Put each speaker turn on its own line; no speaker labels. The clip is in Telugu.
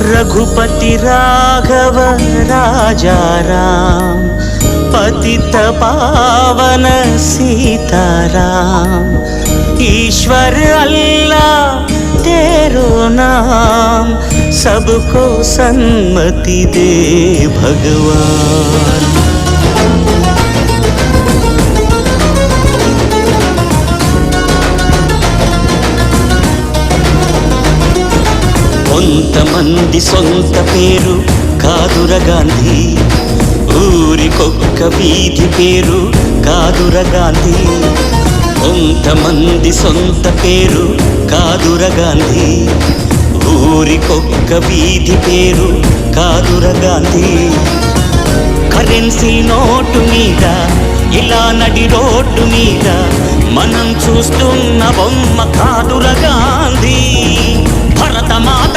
रघुपति राघव राजा राम, पतित पावन सीताराम। ईश्वर अल्लाह तेरो नाम, सबको सन्मति दे भगवान। కొంతమంది సొంత పేరు కాదుర గాంధీ, ఊరికొక్క వీధి పేరు కాదుర గాంధీ। కొంతమంది సొంత పేరు కాదుర గాంధీ, ఊరికొక్క వీధి పేరు కాదుర గాంధీ। కరెన్సీ నోటు మీద ఇలా నడి రోడ్డు మీద మనం చూస్తున్న బొమ్మ కాదుర గాంధీ। భరతమాత